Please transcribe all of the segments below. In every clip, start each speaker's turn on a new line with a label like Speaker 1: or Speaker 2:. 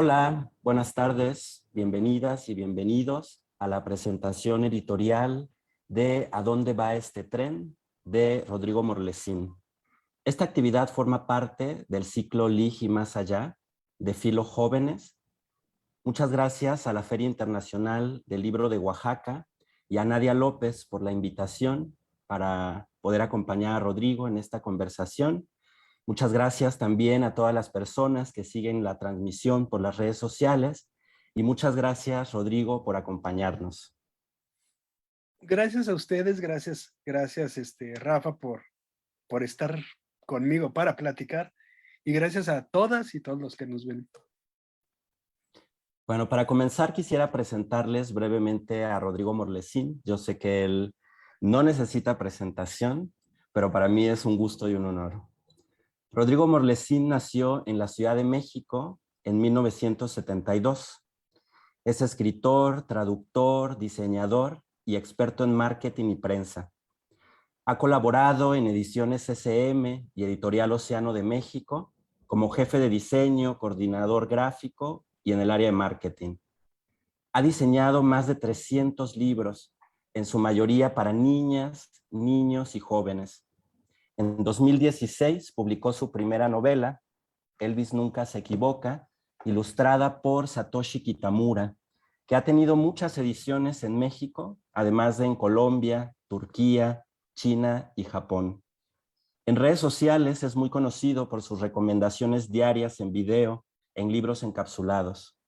Speaker 1: Hola, buenas tardes, bienvenidas y bienvenidos a la presentación editorial de ¿A dónde va este tren? De Rodrigo Morlesín. Esta actividad forma parte del ciclo LIG y Más Allá de Filo Jóvenes. Muchas gracias a la Feria Internacional del Libro de Oaxaca y a Nadia López por la invitación para poder acompañar a Rodrigo en esta conversación. Muchas gracias también a todas las personas que siguen la transmisión por las redes sociales y muchas gracias, Rodrigo, por acompañarnos.
Speaker 2: Gracias a ustedes, gracias Rafa por estar conmigo para platicar y gracias a todas y todos los que nos ven.
Speaker 1: Bueno, para comenzar quisiera presentarles brevemente a Rodrigo Morlesín. Yo sé que él no necesita presentación, pero para mí es un gusto y un honor. Rodrigo Morlesín nació en la Ciudad de México en 1972. Es escritor, traductor, diseñador y experto en marketing y prensa. Ha colaborado en Ediciones SM y Editorial Océano de México como jefe de diseño, coordinador gráfico y en el área de marketing. Ha diseñado más de 300 libros, en su mayoría para niñas, niños y jóvenes. En 2016 publicó su primera novela, Elvis nunca se equivoca, ilustrada por Satoshi Kitamura, que ha tenido muchas ediciones en México, además de en Colombia, Turquía, China y Japón. En redes sociales es muy conocido por sus recomendaciones diarias en video, en libros encapsulados.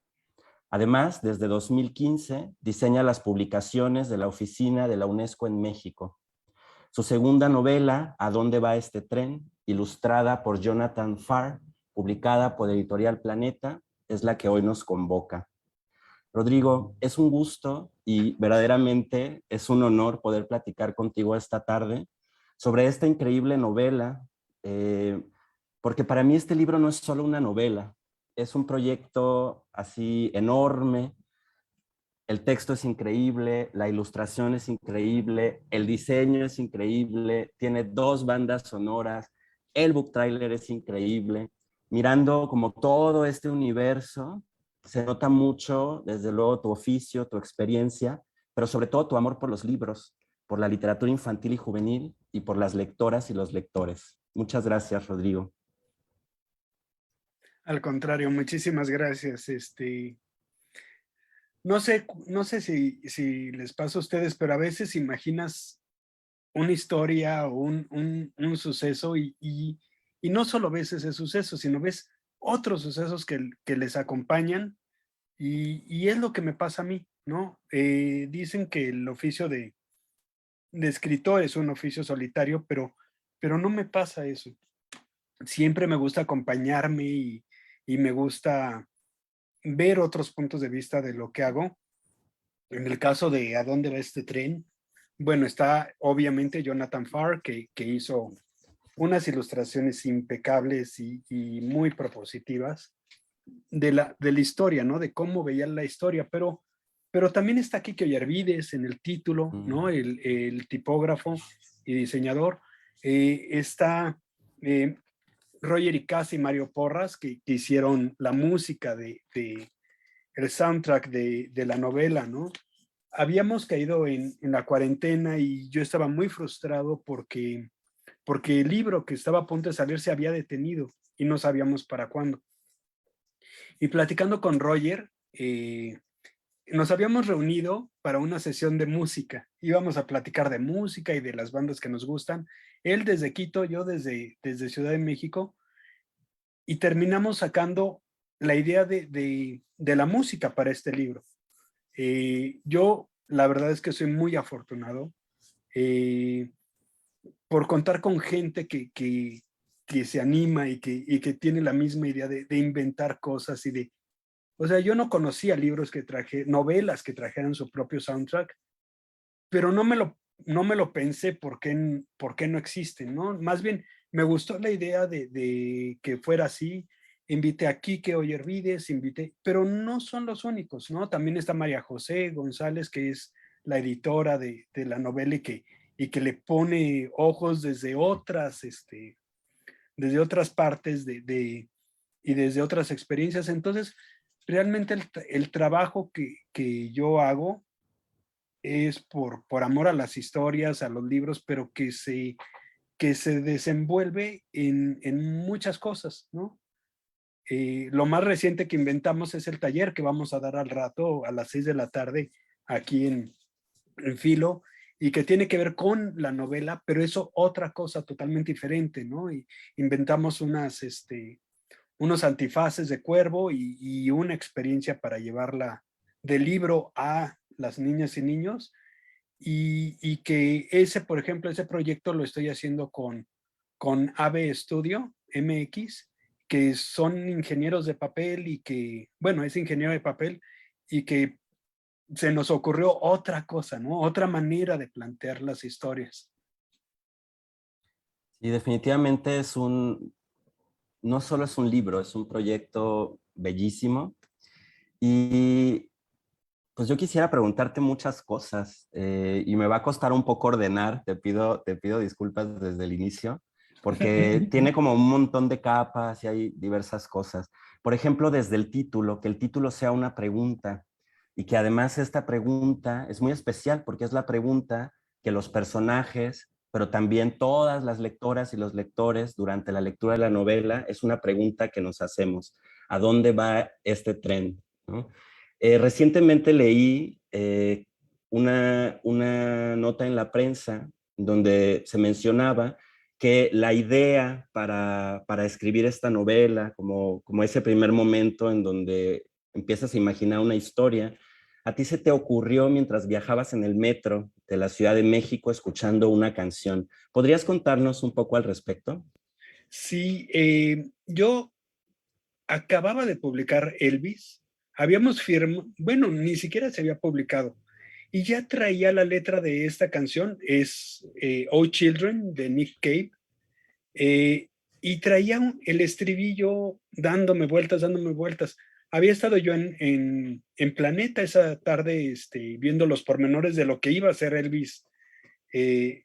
Speaker 1: Además, desde 2015 diseña las publicaciones de la oficina de la UNESCO en México. Su segunda novela, ¿A dónde va este tren?, ilustrada por Jonathan Farr, publicada por Editorial Planeta, es la que hoy nos convoca. Rodrigo, es un gusto y verdaderamente es un honor poder platicar contigo esta tarde sobre esta increíble novela, porque para mí este libro no es solo una novela, es un proyecto así enorme. El texto es increíble, la ilustración es increíble, el diseño es increíble, tiene 2 bandas sonoras, el book trailer es increíble. Mirando como todo este universo, se nota mucho, desde luego, tu oficio, tu experiencia, pero sobre todo tu amor por los libros, por la literatura infantil y juvenil y por las lectoras y los lectores. Muchas gracias, Rodrigo.
Speaker 2: Al contrario, muchísimas gracias. No sé si les pasa a ustedes, pero a veces imaginas una historia o un suceso y no solo ves ese suceso, sino ves otros sucesos que les acompañan y es lo que me pasa a mí, ¿no? Dicen que el oficio de escritor es un oficio solitario, pero no me pasa eso. Siempre me gusta acompañarme y me gusta ver otros puntos de vista de lo que hago. En el caso de ¿A dónde va este tren? Bueno, está obviamente Jonathan Farr, que hizo unas ilustraciones impecables y muy propositivas de la historia, ¿no? De cómo veía la historia, pero también está Quique Ollarvides en el título, ¿no? El tipógrafo y diseñador. Está Roger Icaz y Mario Porras, que hicieron la música el soundtrack de la novela, ¿no? Habíamos caído en la cuarentena y yo estaba muy frustrado porque el libro que estaba a punto de salir se había detenido y no sabíamos para cuándo. Y platicando con Roger, nos habíamos reunido para una sesión de música. Íbamos a platicar de música y de las bandas que nos gustan. Él desde Quito, yo desde Ciudad de México, y terminamos sacando la idea de la música para este libro. Yo, la verdad es que soy muy afortunado por contar con gente que se anima y que tiene la misma idea de inventar cosas y de. O sea, yo no conocía libros novelas que trajeran su propio soundtrack, pero no me lo pensé por qué no existen, ¿no? Más bien, me gustó la idea de que fuera así. Invité a Quique Ollarvides, pero no son los únicos, ¿no? También está María José González, que es la editora de la novela y que le pone ojos desde otras partes y desde otras experiencias. Entonces, realmente el trabajo que yo hago es por amor a las historias, a los libros, pero que se desenvuelve en muchas cosas, ¿no? Lo más reciente que inventamos es el taller que vamos a dar al rato, a las 6 de la tarde, aquí en Filo, y que tiene que ver con la novela, pero eso otra cosa totalmente diferente, ¿no? Y inventamos unos antifaces de cuervo y una experiencia para llevarla del libro a las niñas y niños, y que ese, por ejemplo, ese proyecto lo estoy haciendo con AVE Studio MX, que son ingenieros de papel y que, bueno, es ingeniero de papel y que se nos ocurrió otra cosa, ¿no? Otra manera de plantear las historias.
Speaker 1: Y definitivamente no solo es un libro, es un proyecto bellísimo. Y pues yo quisiera preguntarte muchas cosas y me va a costar un poco ordenar, te pido disculpas desde el inicio, porque tiene como un montón de capas y hay diversas cosas. Por ejemplo, desde el título, que el título sea una pregunta y que además esta pregunta es muy especial porque es la pregunta que los personajes, pero también todas las lectoras y los lectores durante la lectura de la novela, es una pregunta que nos hacemos. ¿A dónde va este tren? ¿No? Recientemente leí una nota en la prensa donde se mencionaba que la idea para escribir esta novela, como ese primer momento en donde empiezas a imaginar una historia, a ti se te ocurrió mientras viajabas en el metro de la Ciudad de México escuchando una canción. ¿Podrías contarnos un poco al respecto?
Speaker 2: Sí, yo acababa de publicar Elvis, habíamos firmado, bueno, ni siquiera se había publicado, y ya traía la letra de esta canción, es Oh Children de Nick Cave, eh, y traía el estribillo dándome vueltas. Había estado yo en Planeta esa tarde viendo los pormenores de lo que iba a ser Elvis,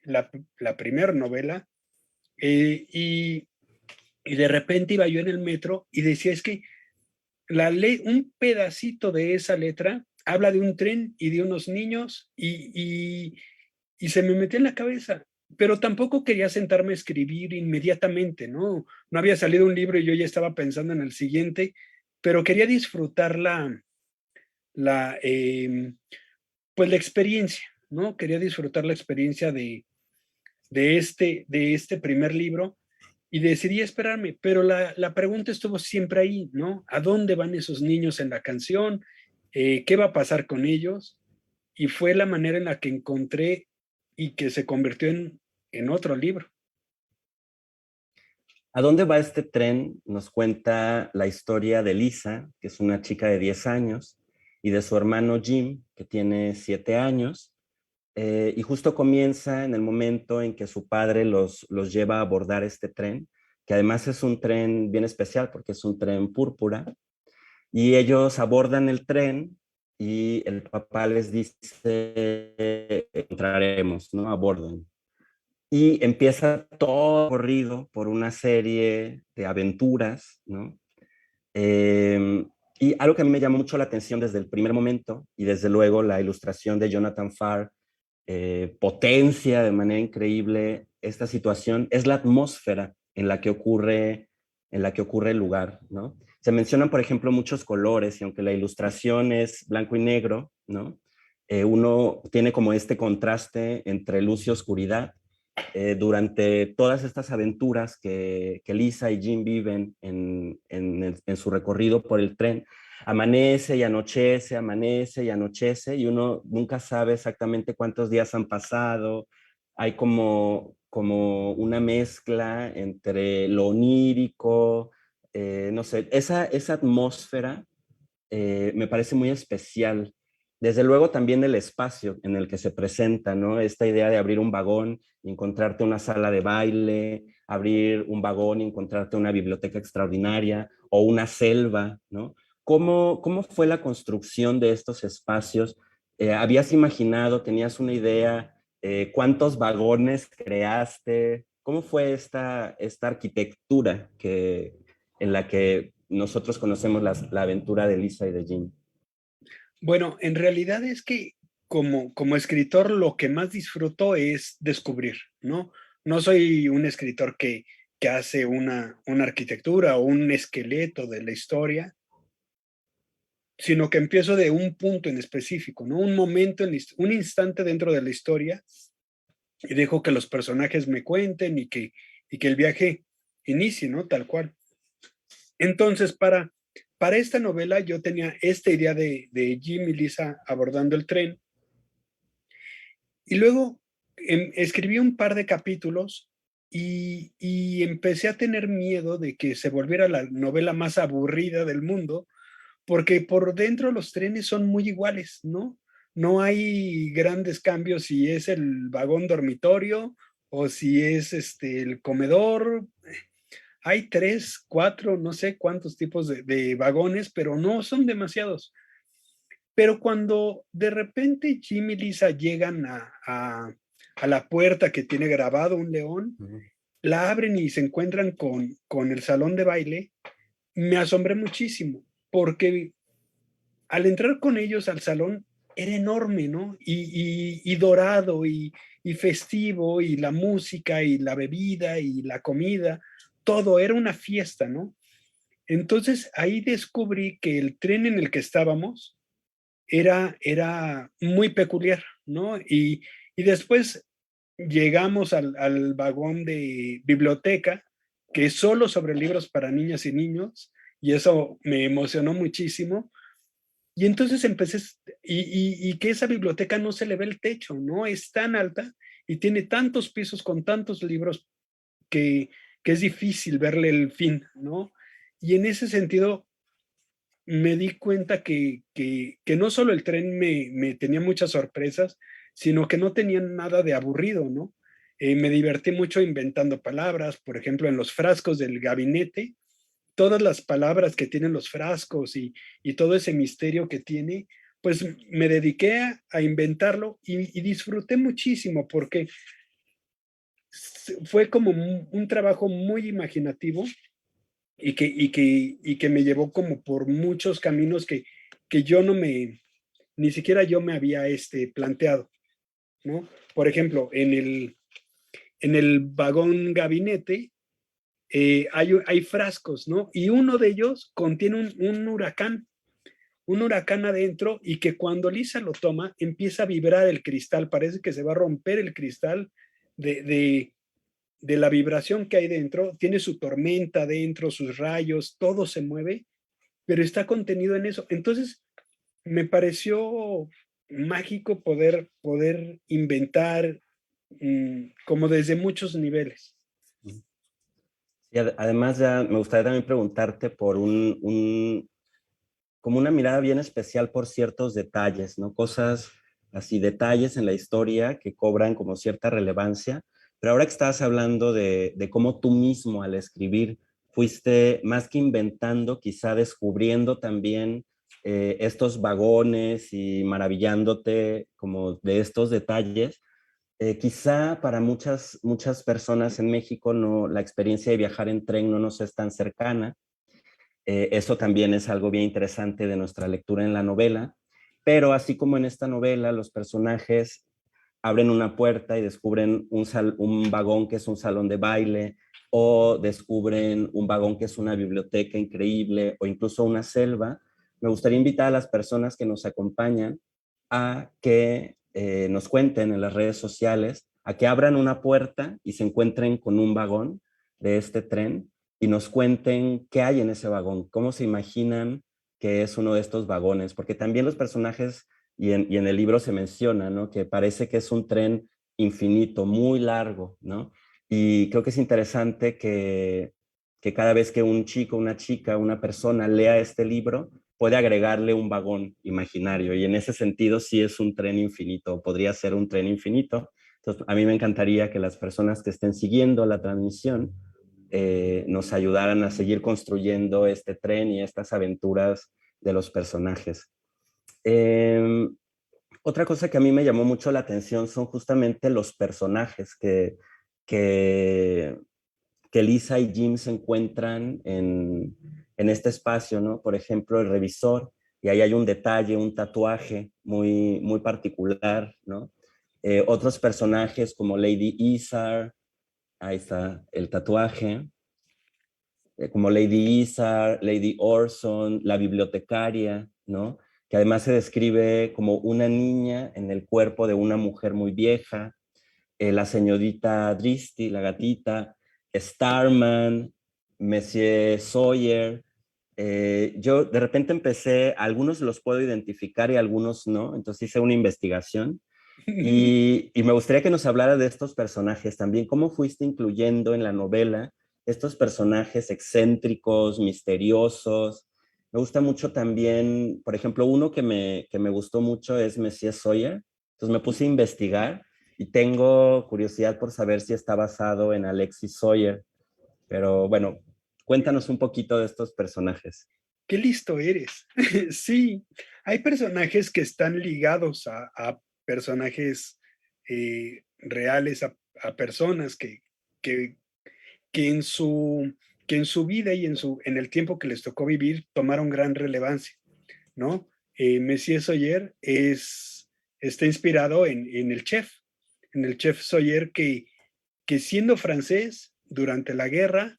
Speaker 2: la primera novela, y de repente iba yo en el metro y decía, es que un pedacito de esa letra habla de un tren y de unos niños y se me metió en la cabeza, pero tampoco quería sentarme a escribir inmediatamente, ¿no? No había salido un libro y yo ya estaba pensando en el siguiente, pero quería disfrutar la, em, pues la experiencia, ¿no? Quería disfrutar la experiencia de este primer libro y decidí esperarme, pero la pregunta estuvo siempre ahí, ¿no? ¿A dónde van esos niños en la canción? ¿Qué va a pasar con ellos? Y fue la manera en la que encontré y que se convirtió en otro libro.
Speaker 1: ¿A dónde va este tren? Nos cuenta la historia de Lisa, que es una chica de 10 años, y de su hermano Jim, que tiene 7 años. Y justo comienza en el momento en que su padre los lleva a abordar este tren, que además es un tren bien especial porque es un tren púrpura. Y ellos abordan el tren y el papá les dice, entraremos, ¿no? Aborden. Y empieza todo corrido por una serie de aventuras, ¿no? Eh, y algo que a mí me llamó mucho la atención desde el primer momento, y desde luego la ilustración de Jonathan Farr, potencia de manera increíble esta situación, es la atmósfera en la que ocurre el lugar, ¿no? Se mencionan, por ejemplo, muchos colores, y aunque la ilustración es blanco y negro, ¿no? Uno tiene como este contraste entre luz y oscuridad, durante todas estas aventuras que Lisa y Jim viven en su recorrido por el tren, amanece y anochece, y uno nunca sabe exactamente cuántos días han pasado. Hay como una mezcla entre lo onírico, no sé, esa atmósfera me parece muy especial. Desde luego también el espacio en el que se presenta, ¿no? Esta idea de abrir un vagón y encontrarte una sala de baile, abrir un vagón y encontrarte una biblioteca extraordinaria o una selva, ¿no? ¿Cómo fue la construcción de estos espacios? ¿Habías imaginado, tenías una idea? ¿Cuántos vagones creaste? ¿Cómo fue esta arquitectura en la que nosotros conocemos la aventura de Lisa y de Jim.
Speaker 2: Bueno, en realidad es que como escritor lo que más disfruto es descubrir, ¿no? No soy un escritor que hace una arquitectura o un esqueleto de la historia, sino que empiezo de un punto en específico, ¿no? Un momento, un instante dentro de la historia y dejo que los personajes me cuenten y que el viaje inicie, ¿no? Tal cual. Entonces, para esta novela yo tenía esta idea de Jim y Lisa abordando el tren y luego escribí un par de capítulos y empecé a tener miedo de que se volviera la novela más aburrida del mundo, porque por dentro los trenes son muy iguales, ¿no? No hay grandes cambios si es el vagón dormitorio o si es el comedor. Hay 3, 4, no sé cuántos tipos de vagones, pero no son demasiados. Pero cuando de repente Jim y Lisa llegan a la puerta que tiene grabado un león,
Speaker 1: Ujú.
Speaker 2: la abren y se encuentran con el salón de baile, me asombré muchísimo, porque al entrar con ellos al salón era enorme, ¿no? Y dorado y festivo, y la música y la bebida y la comida, todo era una fiesta, ¿no? Entonces ahí descubrí que el tren en el que estábamos era muy peculiar, ¿no? Y después llegamos al vagón de biblioteca, que es solo sobre libros para niñas y niños, y eso me emocionó muchísimo. Y entonces empecé, y que esa biblioteca no se le ve el techo, ¿no? Es tan alta y tiene tantos pisos con tantos libros que, que es difícil verle el fin, ¿no? Y en ese sentido me di cuenta que no solo el tren me tenía muchas sorpresas, sino que no tenía nada de aburrido, ¿no? Me divertí mucho inventando palabras, por ejemplo, en los frascos del gabinete, todas las palabras que tienen los frascos y todo ese misterio que tiene, pues me dediqué a inventarlo y disfruté muchísimo porque fue como un trabajo muy imaginativo y que me llevó como por muchos caminos que yo no me, ni siquiera yo me había planteado, ¿no? Por ejemplo, en el vagón gabinete hay frascos, ¿no? Y uno de ellos contiene un huracán adentro y que cuando Lisa lo toma empieza a vibrar el cristal, parece que se va a romper el cristal de, de, de la vibración que hay dentro, tiene su tormenta dentro, sus rayos, todo se mueve, pero está contenido en eso. Entonces, me pareció mágico poder inventar como desde muchos niveles.
Speaker 1: Y además ya me gustaría también preguntarte por como una mirada bien especial por ciertos detalles, ¿no? Cosas así, detalles en la historia que cobran como cierta relevancia. Pero ahora que estabas hablando de cómo tú mismo al escribir fuiste más que inventando, quizá descubriendo también estos vagones y maravillándote como de estos detalles. Quizá para muchas personas en México no, la experiencia de viajar en tren no nos es tan cercana. Eso también es algo bien interesante de nuestra lectura en la novela, pero así como en esta novela los personajes abren una puerta y descubren un vagón que es un salón de baile, o descubren un vagón que es una biblioteca increíble, o incluso una selva, me gustaría invitar a las personas que nos acompañan a que nos cuenten en las redes sociales, a que abran una puerta y se encuentren con un vagón de este tren y nos cuenten qué hay en ese vagón, cómo se imaginan que es uno de estos vagones, porque también los personajes y en el libro se menciona, ¿no? Que parece que es un tren infinito, muy largo, ¿no? Y creo que es interesante que cada vez que un chico, una chica, una persona lea este libro, puede agregarle un vagón imaginario. Y en ese sentido sí es un tren infinito, podría ser un tren infinito. Entonces, a mí me encantaría que las personas que estén siguiendo la transmisión nos ayudaran a seguir construyendo este tren y estas aventuras de los personajes. Eh, Otra cosa que a mí me llamó mucho la atención son justamente los personajes que, que Lisa y Jim se encuentran en este espacio, ¿no? Por ejemplo, el revisor, y ahí hay un detalle, un tatuaje muy, muy particular, ¿no? Otros personajes como Lady Isar, ahí está el tatuaje, como Lady Isar, Lady Orson, la bibliotecaria, ¿no? Que además se describe como una niña en el cuerpo de una mujer muy vieja, la señorita Dristy, la gatita, Starman, Monsieur Sawyer. Yo de repente empecé, algunos los puedo identificar y algunos no, entonces hice una investigación y me gustaría que nos hablara de estos personajes también, cómo fuiste incluyendo en la novela estos personajes excéntricos, misteriosos. Me gusta mucho también, por ejemplo, uno que me gustó mucho es Monsieur Sawyer, entonces me puse a investigar y tengo curiosidad por saber si está basado en Alexis Sawyer, pero bueno, cuéntanos un poquito de estos personajes.
Speaker 2: Qué listo eres. Sí, hay personajes que están ligados a personajes reales, a personas que, que, en su, que en su vida y en el tiempo que les tocó vivir tomaron gran relevancia, ¿no? Messier Sawyer está inspirado en el chef Sawyer que siendo francés durante la guerra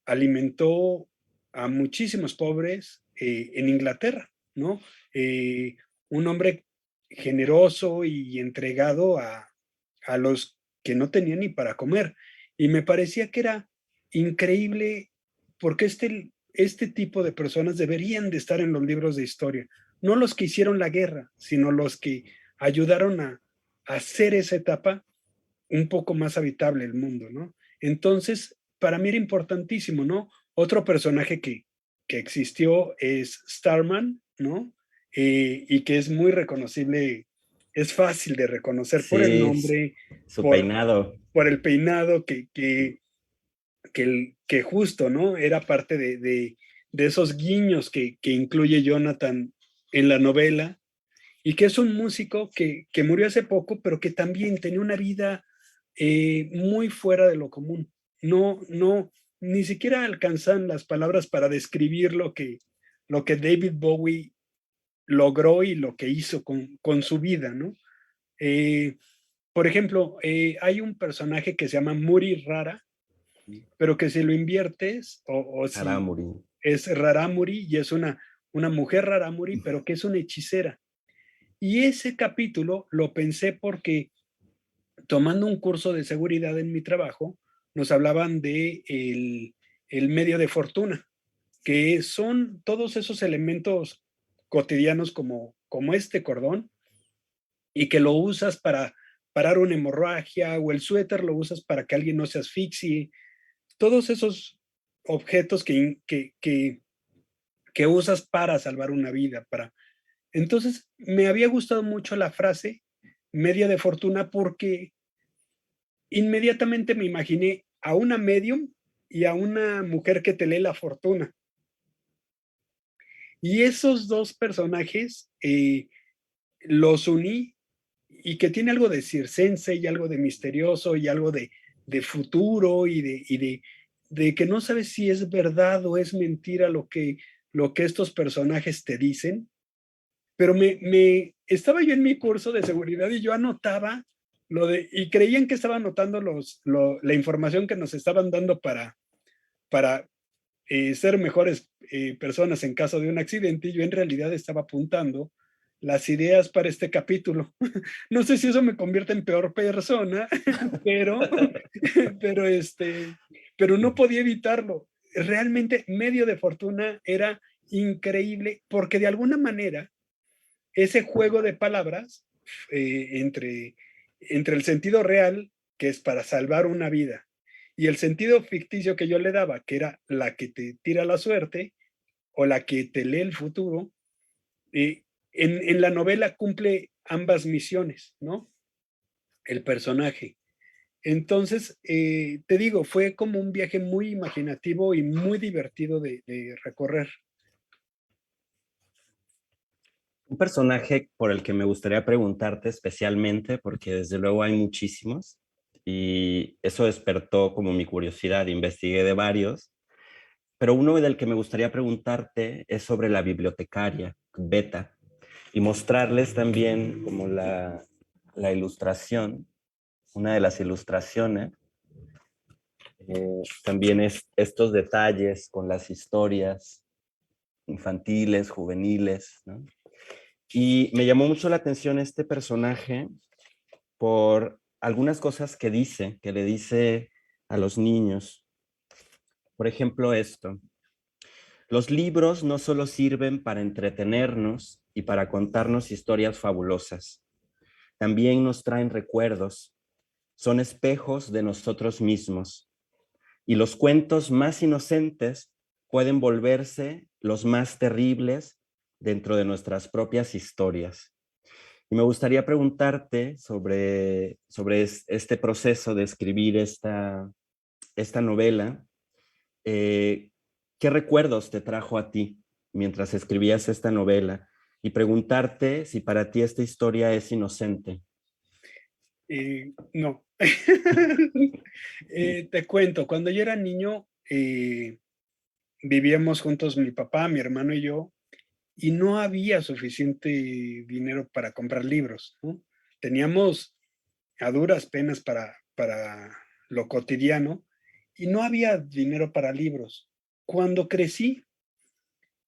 Speaker 2: alimentó a muchísimos pobres en Inglaterra, ¿no? Eh, un hombre generoso y entregado a los que no tenían ni para comer. Y me parecía que era increíble porque este tipo de personas deberían de estar en los libros de historia, no los que hicieron la guerra, sino los que ayudaron a hacer esa etapa un poco más habitable el mundo, ¿no? Entonces, para mí era importantísimo, ¿no? Otro personaje que existió es Starman, ¿no? Y que es muy reconocible, es fácil de reconocer por el
Speaker 1: Sí,
Speaker 2: nombre,
Speaker 1: su
Speaker 2: por,
Speaker 1: peinado.
Speaker 2: por el peinado que justo, ¿no? Era parte de esos guiños que incluye Jonathan en la novela y que es un músico que murió hace poco, pero que también tenía una vida muy fuera de lo común. Ni siquiera alcanzan las palabras para describir lo que David Bowie logró y lo que hizo con su vida, ¿no? Eh, por ejemplo, hay un personaje que se llama Muri Rara, pero que si lo inviertes o si
Speaker 1: Haramuri.
Speaker 2: es Raramuri y es una mujer Raramuri, pero que es una hechicera. Y ese capítulo lo pensé porque tomando un curso de seguridad en mi trabajo, nos hablaban de el medio de fortuna, que son todos esos elementos cotidianos como este cordón y que lo usas para parar una hemorragia o el suéter lo usas para que alguien no se asfixie. Todos esos objetos que usas para salvar una vida. Entonces, me había gustado mucho la frase media de fortuna porque inmediatamente me imaginé a una medium y a una mujer que te lee la fortuna. Y esos dos personajes los uní y que tiene algo de circense y algo de misterioso y algo de futuro de que no sabes si es verdad o es mentira lo que estos personajes te dicen. Pero estaba yo en mi curso de seguridad y yo anotaba y creían que estaba anotando la información que nos estaban dando para ser mejores personas en caso de un accidente y yo en realidad estaba apuntando las ideas para este capítulo. No sé si eso me convierte en peor persona, pero, pero, pero no podía evitarlo. Realmente Medio de Fortuna era increíble porque de alguna manera ese juego de palabras entre el sentido real, que es para salvar una vida, y el sentido ficticio que yo le daba, que era la que te tira la suerte o la que te lee el futuro, en la novela cumple ambas misiones, ¿no? El personaje. Entonces, te digo, fue como un viaje muy imaginativo y muy divertido de recorrer.
Speaker 1: Un personaje por el que me gustaría preguntarte especialmente, porque desde luego hay muchísimos, y eso despertó como mi curiosidad, investigué de varios, pero uno del que me gustaría preguntarte es sobre la bibliotecaria, Beta, y mostrarles también como la ilustración, una de las ilustraciones, también es estos detalles con las historias infantiles, juveniles, ¿no? Y me llamó mucho la atención este personaje por algunas cosas que le dice a los niños. Por ejemplo, esto. Los libros no solo sirven para entretenernos y para contarnos historias fabulosas, también nos traen recuerdos, son espejos de nosotros mismos, y los cuentos más inocentes pueden volverse los más terribles dentro de nuestras propias historias. Y me gustaría preguntarte sobre este proceso de escribir esta novela. ¿Qué recuerdos te trajo a ti mientras escribías esta novela? Y preguntarte si para ti esta historia es inocente.
Speaker 2: No. Te cuento, cuando yo era niño, vivíamos juntos mi papá, mi hermano y yo, y no había suficiente dinero para comprar libros, ¿no? Teníamos a duras penas para lo cotidiano y no había dinero para libros. Cuando crecí,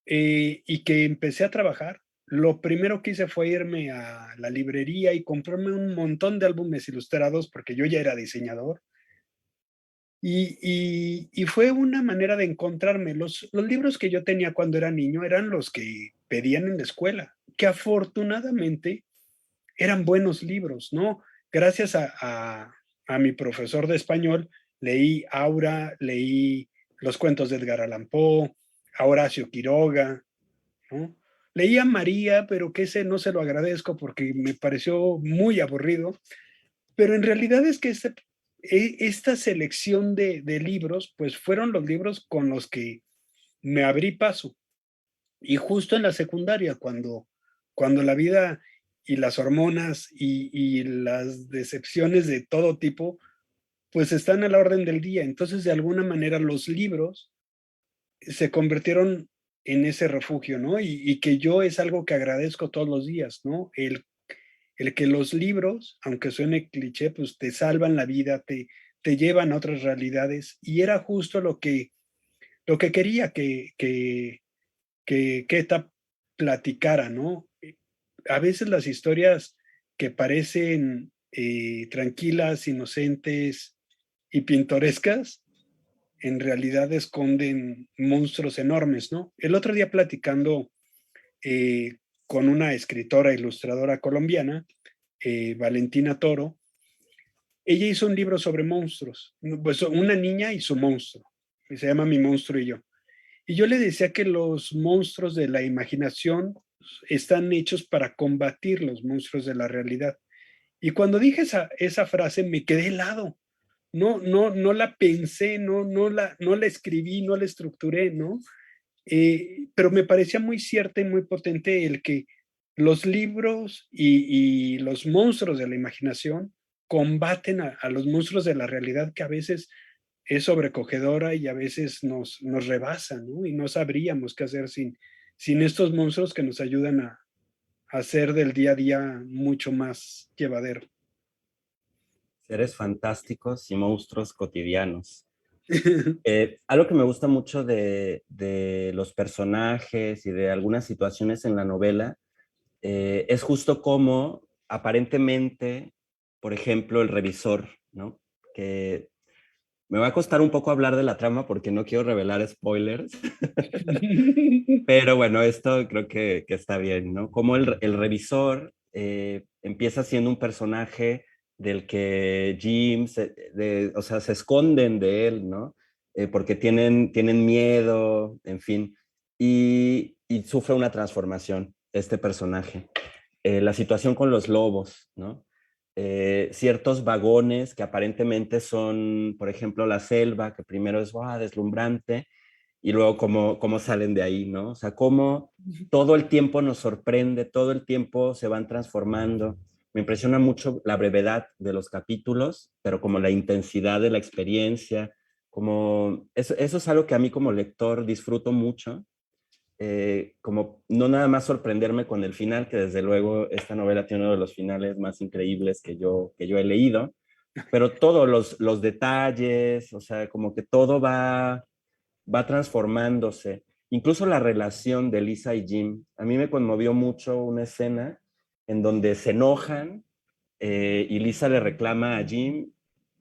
Speaker 2: y que empecé a trabajar, lo primero que hice fue irme a la librería y comprarme un montón de álbumes ilustrados, porque yo ya era diseñador, y fue una manera de encontrarme. Los libros que yo tenía cuando era niño eran los que pedían en la escuela, que afortunadamente eran buenos libros, ¿no? Gracias a mi profesor de español, leí Aura, leí los cuentos de Edgar Allan Poe, a Horacio Quiroga, ¿no? Leí a María, pero que ese no se lo agradezco porque me pareció muy aburrido, pero en realidad es que esta selección de libros, pues fueron los libros con los que me abrí paso. Y justo en la secundaria, cuando la vida y las hormonas y las decepciones de todo tipo, pues están a la orden del día. Entonces, de alguna manera, los libros se convirtieron en ese refugio, ¿no? Y que yo es algo que agradezco todos los días, ¿no? El que los libros, aunque suene cliché, pues te salvan la vida, te llevan a otras realidades. Y era justo lo que quería que ETA platicara, ¿no? A veces las historias que parecen tranquilas, inocentes y pintorescas, en realidad esconden monstruos enormes, ¿no? El otro día platicando con una escritora ilustradora colombiana, Valentina Toro, ella hizo un libro sobre monstruos, pues una niña y su monstruo, que se llama Mi monstruo y yo. Y yo le decía que los monstruos de la imaginación están hechos para combatir los monstruos de la realidad. Y cuando dije esa frase me quedé helado. No la pensé, no la escribí, no la estructuré, ¿no? Pero me parecía muy cierta y muy potente el que los libros y los monstruos de la imaginación combaten a los monstruos de la realidad que a veces es sobrecogedora y a veces nos rebasa, ¿no? Y no sabríamos qué hacer sin estos monstruos que nos ayudan a hacer del día a día mucho más llevadero.
Speaker 1: Seres fantásticos y monstruos cotidianos. Algo que me gusta mucho de los personajes y de algunas situaciones en la novela es justo como aparentemente, por ejemplo, el revisor, ¿no? Que me va a costar un poco hablar de la trama porque no quiero revelar spoilers, pero bueno, esto creo que está bien, ¿no? Como el revisor empieza siendo un personaje del que Jim, o sea, se esconden de él, ¿no? Porque tienen miedo, en fin, y sufre una transformación este personaje. La situación con los lobos, ¿no? Ciertos vagones que aparentemente son, por ejemplo, la selva, que primero es deslumbrante, y luego cómo salen de ahí, ¿no? O sea, cómo todo el tiempo nos sorprende, todo el tiempo se van transformando. me impresiona mucho la brevedad de los capítulos, pero como la intensidad de la experiencia, como eso es algo que a mí como lector disfruto mucho, como no nada más sorprenderme con el final, que desde luego esta novela tiene uno de los finales más increíbles que yo he leído, pero todos los detalles, o sea, como que todo va transformándose. Incluso la relación de Lisa y Jim. A mí me conmovió mucho una escena en donde se enojan y Lisa le reclama a Jim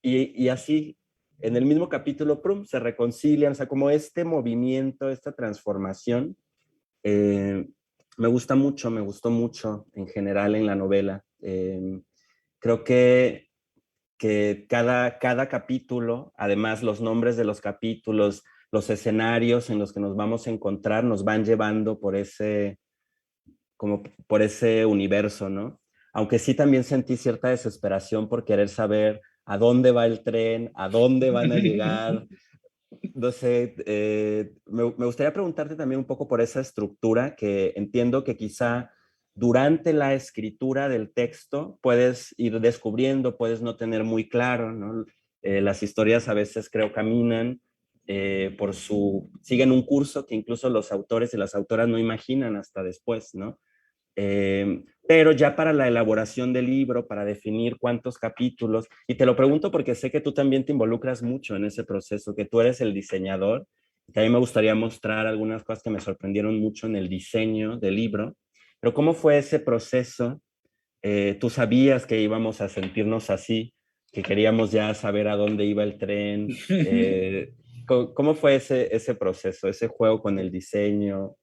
Speaker 1: y así en el mismo capítulo, prum, se reconcilian, o sea, como este movimiento, esta transformación, eh, me gustó mucho en general en la novela. Creo que cada capítulo, además los nombres de los capítulos, los escenarios en los que nos vamos a encontrar, nos van llevando como por ese universo, ¿no? Aunque sí también sentí cierta desesperación por querer saber a dónde va el tren, a dónde van a llegar. No sé, me gustaría preguntarte también un poco por esa estructura que entiendo que quizá durante la escritura del texto puedes ir descubriendo, puedes no tener muy claro, ¿no? Las historias a veces creo caminan siguen un curso que incluso los autores y las autoras no imaginan hasta después, ¿no? Pero ya para la elaboración del libro, para definir cuántos capítulos, y te lo pregunto porque sé que tú también te involucras mucho en ese proceso, que tú eres el diseñador, que a mí me gustaría mostrar algunas cosas que me sorprendieron mucho en el diseño del libro, pero ¿cómo fue ese proceso? ¿Tú sabías que íbamos a sentirnos así, que queríamos ya saber a dónde iba el tren? ¿Cómo fue ese proceso, ese juego con el diseño?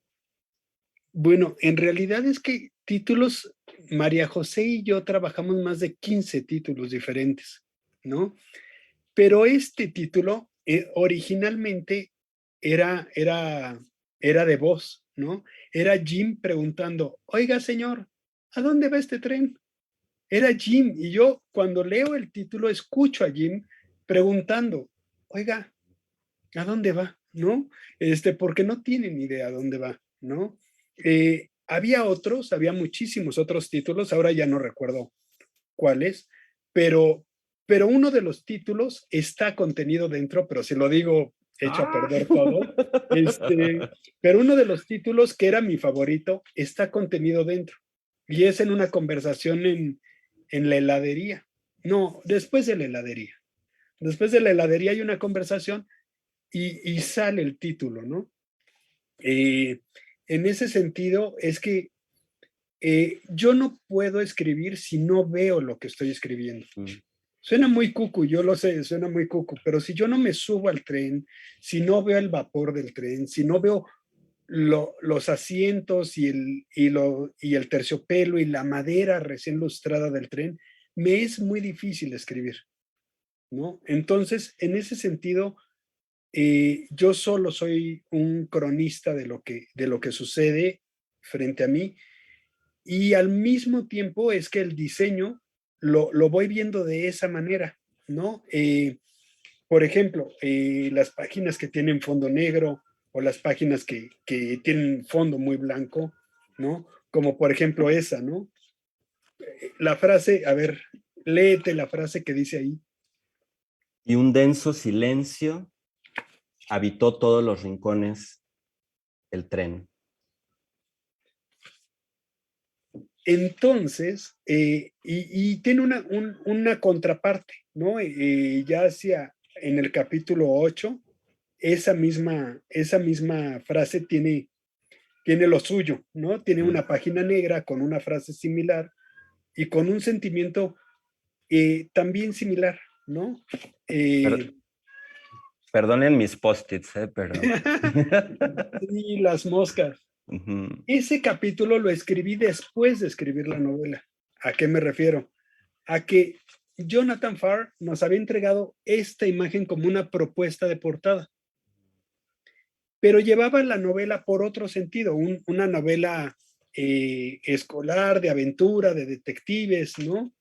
Speaker 2: Bueno, en realidad es que títulos, María José y yo trabajamos más de 15 títulos diferentes, ¿no? Pero este título, originalmente era era era de voz, ¿no? Era Jim preguntando: "Oiga, señor, ¿a dónde va este tren?". Era Jim, y yo cuando leo el título escucho a Jim preguntando: "Oiga, ¿a dónde va?", ¿no? Porque no tienen idea a dónde va, ¿no? Había muchísimos otros títulos, ahora ya no recuerdo cuáles, pero uno de los títulos está contenido dentro, pero si lo digo, echo a
Speaker 1: ¡Ah!
Speaker 2: perder todo. Pero uno de los títulos, que era mi favorito, está contenido dentro, y es en una conversación en la heladería. No, después de la heladería. Después de la heladería hay una conversación y sale el título, ¿no? Eh, en ese sentido, es que yo no puedo escribir si no veo lo que estoy escribiendo.
Speaker 1: Mm.
Speaker 2: Suena muy cucu, yo lo sé, suena muy cucu, pero si yo no me subo al tren, si no veo el vapor del tren, si no veo los asientos y el terciopelo y la madera recién lustrada del tren, me es muy difícil escribir, ¿no? Entonces, en ese sentido, yo solo soy un cronista de lo que sucede frente a mí, y al mismo tiempo es que el diseño lo voy viendo de esa manera, ¿no? Por ejemplo, las páginas que tienen fondo negro o las páginas que tienen fondo muy blanco, ¿no? Como por ejemplo esa, ¿no? La frase, a ver, léete la frase que dice ahí.
Speaker 1: Y un denso silencio habitó todos los rincones del tren.
Speaker 2: Entonces, y tiene una contraparte, ¿no? Ya hacia en el capítulo 8, esa misma frase tiene lo suyo, ¿no? Tiene
Speaker 1: Mm.
Speaker 2: una página negra con una frase similar y con un sentimiento también similar, ¿no?
Speaker 1: Per-
Speaker 2: Eh,
Speaker 1: Perdonen mis post-its, pero...
Speaker 2: y las moscas.
Speaker 1: Ujú.
Speaker 2: Ese capítulo lo escribí después de escribir la novela. ¿A qué me refiero? A que Jonathan Farr nos había entregado esta imagen como una propuesta de portada, pero llevaba la novela por otro sentido, una novela escolar, de aventura, de detectives, ¿no?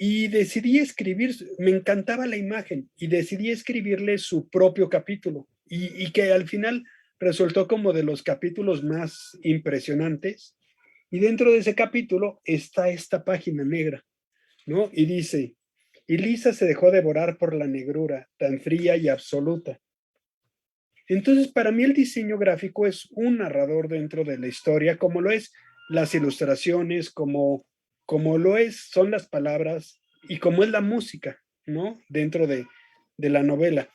Speaker 2: Y decidí escribir, me encantaba la imagen, y decidí escribirle su propio capítulo, y que al final resultó como de los capítulos más impresionantes, Y dentro de ese capítulo está esta página negra, ¿no? Y dice, y Lisa se dejó devorar por la negrura, tan fría y absoluta. Entonces, para mí el diseño gráfico es un narrador dentro de la historia, como lo es las ilustraciones, como lo es, son las palabras y como es la música, ¿no? Dentro de la novela.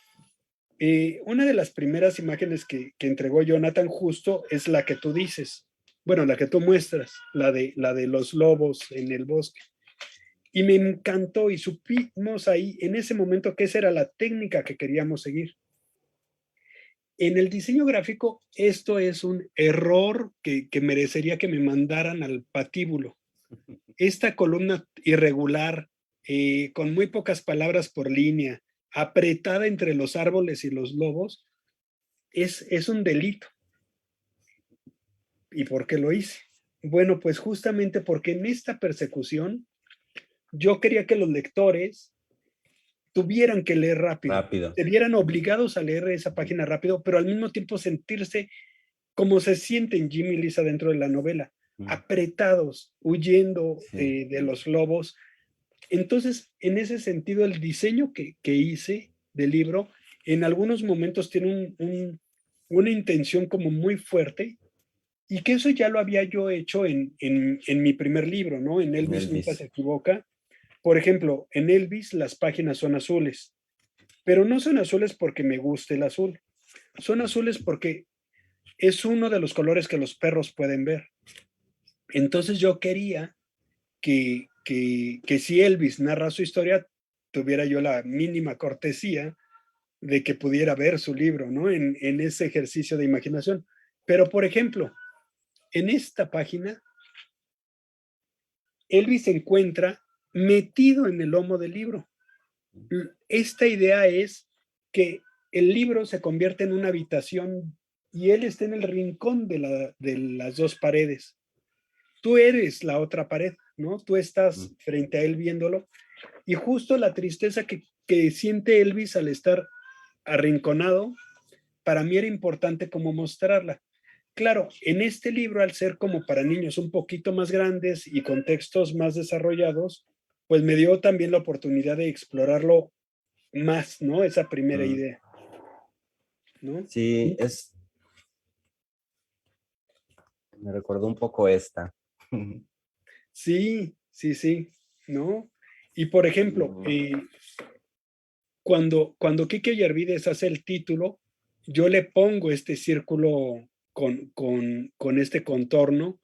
Speaker 2: Una de las primeras imágenes que entregó Jonathan justo es la que tú dices, bueno, la que tú muestras, la de los lobos en el bosque. Y me encantó y supimos ahí en ese momento que esa era la técnica que queríamos seguir. En el diseño gráfico, esto es un error que merecería que me mandaran al patíbulo. Esta columna irregular, con muy pocas palabras por línea, apretada entre los árboles y los lobos, es un delito. ¿Y por qué lo hice? Bueno, pues justamente porque en esta persecución yo quería que los lectores tuvieran que leer rápido,
Speaker 1: Rápido.
Speaker 2: se vieran obligados a leer esa página rápido, pero al mismo tiempo sentirse como se sienten Jim y Lisa dentro de la novela, apretados, huyendo
Speaker 1: Sí.
Speaker 2: de los lobos. Entonces, en ese sentido, el diseño que hice del libro, en algunos momentos tiene una intención como muy fuerte, y que eso ya lo había yo hecho en mi primer libro, ¿no? En
Speaker 1: En
Speaker 2: Elvis nunca
Speaker 1: Elvis.
Speaker 2: se equivoca. Por ejemplo, en Elvis las páginas son azules, pero no son azules porque me guste el azul, son azules porque es uno de los colores que los perros pueden ver. Entonces yo quería que si Elvis narra su historia, tuviera yo la mínima cortesía de que pudiera ver su libro, ¿no? En ese ejercicio de imaginación. Pero, por ejemplo, en esta página, Elvis se encuentra metido en el lomo del libro. Esta idea es que el libro se convierte en una habitación y él está en el rincón de las dos paredes. Tú eres la otra pared, ¿no? Tú estás frente a él viéndolo y justo la tristeza que siente Elvis al estar arrinconado, para mí era importante como mostrarla. Claro, en este libro, al ser como para niños un poquito más grandes y con textos más desarrollados, pues me dio también la oportunidad de explorarlo más, ¿no? Esa primera
Speaker 1: Mm.
Speaker 2: idea, ¿no?
Speaker 1: Sí, me recordó un poco esta.
Speaker 2: Sí, sí, sí, ¿no? Y por ejemplo,
Speaker 1: Mm.
Speaker 2: cuando Quique Yervides hace el título, yo le pongo este círculo con este contorno,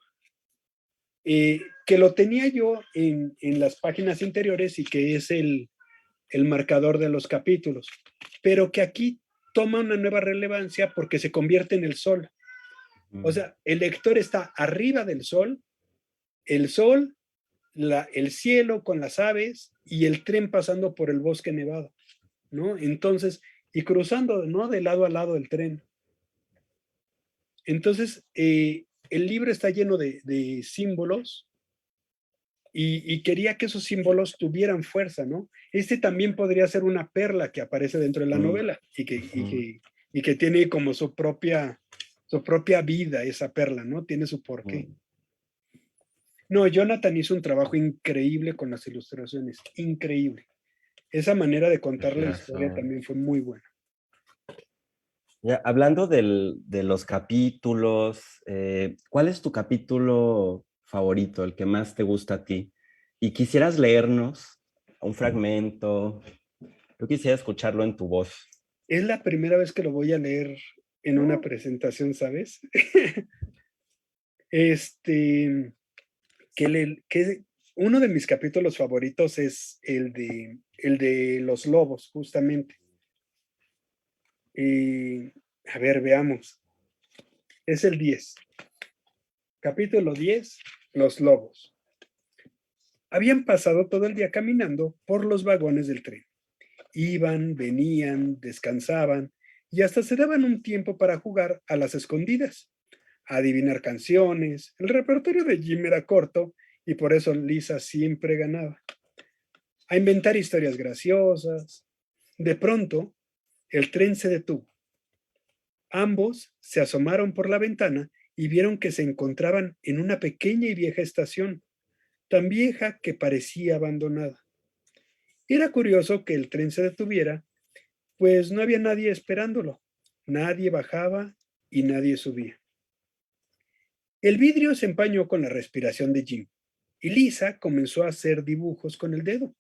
Speaker 2: que lo tenía yo en las páginas interiores y que es el marcador de los capítulos, pero que aquí toma una nueva relevancia porque se convierte en el sol. O sea, el lector está arriba del el sol, el cielo con las aves y el tren pasando por el bosque nevado, ¿no? Entonces, y cruzando, ¿no? De lado a lado el tren. Entonces, el libro está lleno de símbolos y quería que esos símbolos tuvieran fuerza, ¿no? Este también podría ser una perla que aparece dentro de la
Speaker 1: Mm.
Speaker 2: novela
Speaker 1: Ujú.
Speaker 2: y que tiene como su propia vida esa perla, ¿no? Tiene su porqué.
Speaker 1: Mm.
Speaker 2: No, Jonathan hizo un trabajo increíble con las ilustraciones, increíble. Esa manera de contar la
Speaker 1: Tienes
Speaker 2: historia
Speaker 1: razón.
Speaker 2: también fue muy buena.
Speaker 1: Ya, hablando de los capítulos, ¿cuál es tu capítulo favorito, el que más te gusta a ti? Y quisieras leernos un fragmento, yo quisiera escucharlo en tu voz.
Speaker 2: Es la primera vez que lo voy a leer en una presentación, ¿sabes? Este, que uno de mis capítulos favoritos es el de los lobos, justamente. A ver, veamos. Es el 10. Capítulo 10, los lobos. Habían pasado todo el día caminando por los vagones del tren. Iban, venían, descansaban y hasta se daban un tiempo para jugar a las escondidas, a adivinar canciones. El repertorio de Jim era corto y por eso Lisa siempre ganaba. A inventar historias graciosas. De pronto, el tren se detuvo. Ambos se asomaron por la ventana y vieron que se encontraban en una pequeña y vieja estación, tan vieja que parecía abandonada. Era curioso que el tren se detuviera, pues no había nadie esperándolo. Nadie bajaba y nadie subía. El vidrio se empañó con la respiración de Jim y Lisa comenzó a hacer dibujos con el dedo.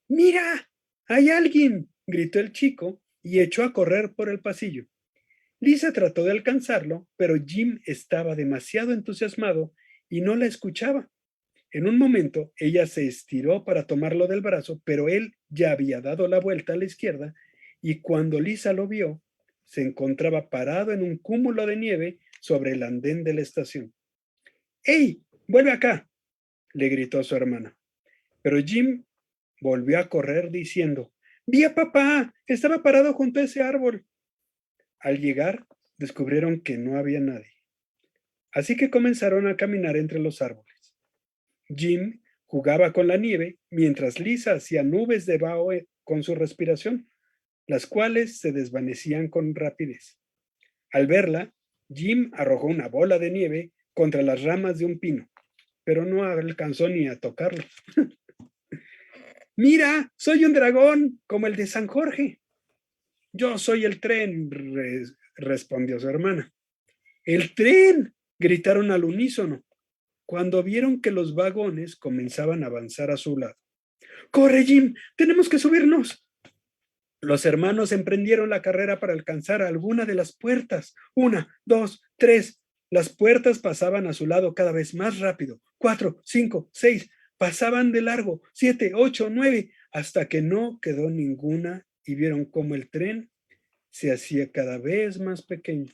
Speaker 2: ¡Mira! ¡Hay alguien! Gritó el chico y echó a correr por el pasillo. Lisa trató de alcanzarlo, pero Jim estaba demasiado entusiasmado y no la escuchaba. En un momento, ella se estiró para tomarlo del brazo, pero él ya había dado la vuelta a la izquierda y cuando Lisa lo vio, se encontraba parado en un cúmulo de nieve sobre el andén de la estación. ¡Ey! ¡Vuelve acá! Le gritó a su hermana. Pero Jim volvió a correr diciendo, ¡Vi a papá! Estaba parado junto a ese árbol. Al llegar, descubrieron que no había nadie. Así que comenzaron a caminar entre los árboles. Jim jugaba con la nieve mientras Lisa hacía nubes de vaho con su respiración, las cuales se desvanecían con rapidez. Al verla, Jim arrojó una bola de nieve contra las ramas de un pino, pero no alcanzó ni a tocarlo. ¡Mira! ¡Soy un dragón, como el de San Jorge! Yo soy el tren, respondió su hermana. ¡El tren! Gritaron al unísono, cuando vieron que los vagones comenzaban a avanzar a su lado. ¡Corre, Jim! ¡Tenemos que subirnos! Los hermanos emprendieron la carrera para alcanzar alguna de las puertas. 1, 2, 3. Las puertas pasaban a su lado cada vez más rápido. 4, 5, 6. Pasaban de largo. 7, 8, 9. Hasta que no quedó ninguna y vieron cómo el tren se hacía cada vez más pequeño.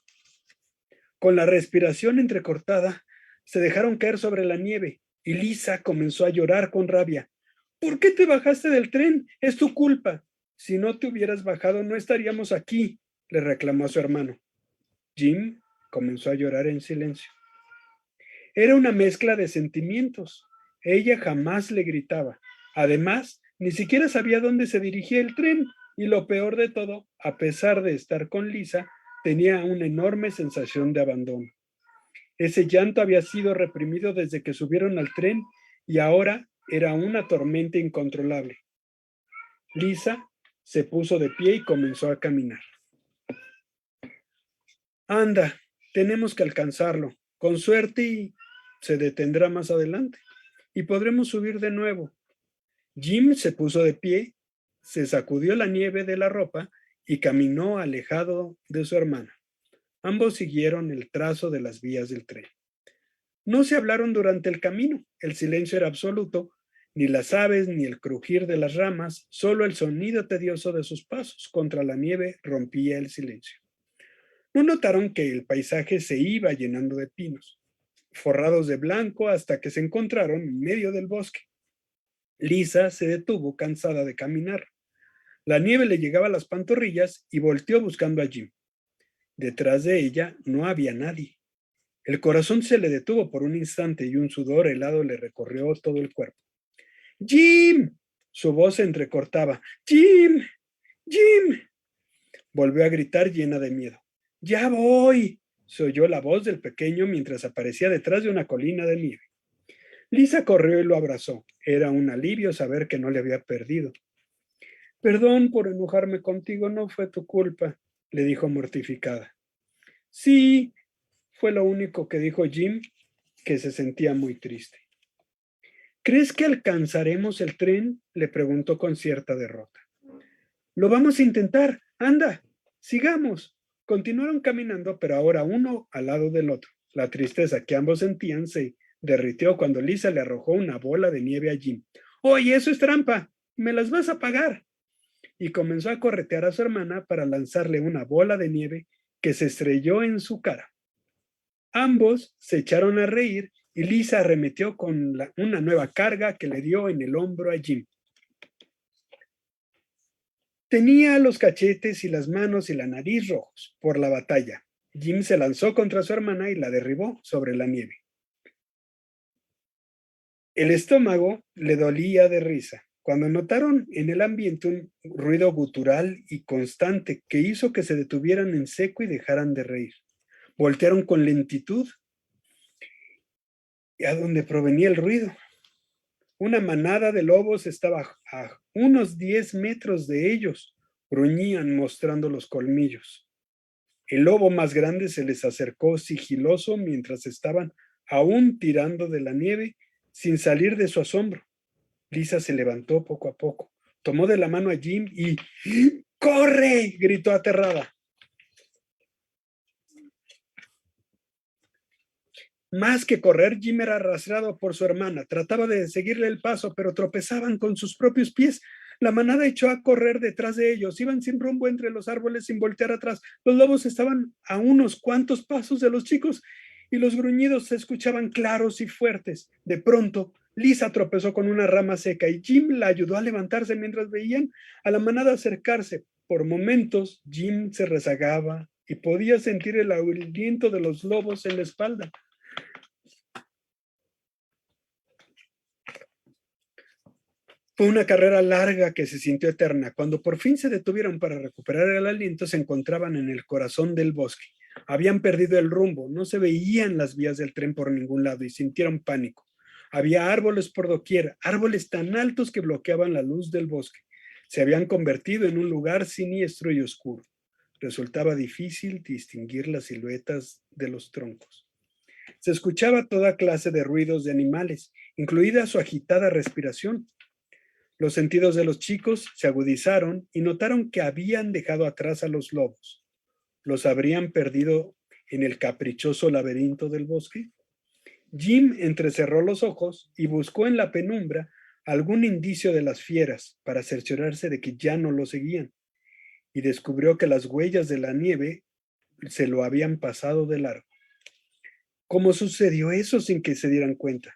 Speaker 2: Con la respiración entrecortada, se dejaron caer sobre la nieve y Lisa comenzó a llorar con rabia. ¿Por qué te bajaste del tren? Es tu culpa. Si no te hubieras bajado, no estaríamos aquí, le reclamó a su hermano. Jim comenzó a llorar en silencio. Era una mezcla de sentimientos. Ella jamás le gritaba. Además, ni siquiera sabía dónde se dirigía el tren. Y lo peor de todo, a pesar de estar con Lisa, tenía una enorme sensación de abandono. Ese llanto había sido reprimido desde que subieron al tren y ahora era una tormenta incontrolable. Lisa se puso de pie y comenzó a caminar. Anda, tenemos que alcanzarlo. Con suerte se detendrá más adelante y podremos subir de nuevo. Jim se puso de pie, se sacudió la nieve de la ropa y caminó alejado de su hermana. Ambos siguieron el trazo de las vías del tren. No se hablaron durante el camino. El silencio era absoluto. Ni las aves ni el crujir de las ramas, solo el sonido tedioso de sus pasos contra la nieve rompía el silencio. No notaron que el paisaje se iba llenando de pinos, forrados de blanco hasta que se encontraron en medio del bosque. Lisa se detuvo cansada de caminar. La nieve le llegaba a las pantorrillas y volteó buscando a Jim. Detrás de ella no había nadie. El corazón se le detuvo por un instante y un sudor helado le recorrió todo el cuerpo. ¡Jim! Su voz se entrecortaba. ¡Jim! ¡Jim! Volvió a gritar llena de miedo. ¡Ya voy! Se oyó la voz del pequeño mientras aparecía detrás de una colina de nieve. Lisa corrió y lo abrazó. Era un alivio saber que no le había perdido. Perdón por enojarme contigo, no fue tu culpa, le dijo mortificada. Sí, fue lo único que dijo Jim, que se sentía muy triste. ¿Crees que alcanzaremos el tren? Le preguntó con cierta derrota. Lo vamos a intentar. Anda, sigamos. Continuaron caminando, pero ahora uno al lado del otro. La tristeza que ambos sentían se derritió cuando Lisa le arrojó una bola de nieve a Jim. ¡Oye, eso es trampa! ¡Me las vas a pagar! Y comenzó a corretear a su hermana para lanzarle una bola de nieve que se estrelló en su cara. Ambos se echaron a reír y Lisa arremetió con una nueva carga que le dio en el hombro a Jim. Tenía los cachetes y las manos y la nariz rojos por la batalla. Jim se lanzó contra su hermana y la derribó sobre la nieve. El estómago le dolía de risa cuando notaron en el ambiente un ruido gutural y constante que hizo que se detuvieran en seco y dejaran de reír. Voltearon con lentitud a donde provenía el ruido. Una manada de lobos estaba a unos 10 metros de ellos. Gruñían mostrando los colmillos. El lobo más grande se les acercó sigiloso mientras estaban aún tirando de la nieve sin salir de su asombro. Lisa se levantó poco a poco, tomó de la mano a Jim y ¡corre!, gritó aterrada. Más que correr, Jim era arrastrado por su hermana. Trataba de seguirle el paso, pero tropezaban con sus propios pies. La manada echó a correr detrás de ellos. Iban sin rumbo entre los árboles sin voltear atrás. Los lobos estaban a unos cuantos pasos de los chicos y los gruñidos se escuchaban claros y fuertes. De pronto, Lisa tropezó con una rama seca y Jim la ayudó a levantarse mientras veían a la manada acercarse. Por momentos, Jim se rezagaba y podía sentir el aliento de los lobos en la espalda. Fue una carrera larga que se sintió eterna. Cuando por fin se detuvieron para recuperar el aliento, se encontraban en el corazón del bosque. Habían perdido el rumbo, no se veían las vías del tren por ningún lado y sintieron pánico. Había árboles por doquier, árboles tan altos que bloqueaban la luz del bosque. Se habían convertido en un lugar siniestro y oscuro. Resultaba difícil distinguir las siluetas de los troncos. Se escuchaba toda clase de ruidos de animales, incluida su agitada respiración. Los sentidos de los chicos se agudizaron y notaron que habían dejado atrás a los lobos. ¿Los habrían perdido en el caprichoso laberinto del bosque? Jim entrecerró los ojos y buscó en la penumbra algún indicio de las fieras para cerciorarse de que ya no lo seguían, y descubrió que las huellas de la nieve se lo habían pasado de largo. ¿Cómo sucedió eso sin que se dieran cuenta?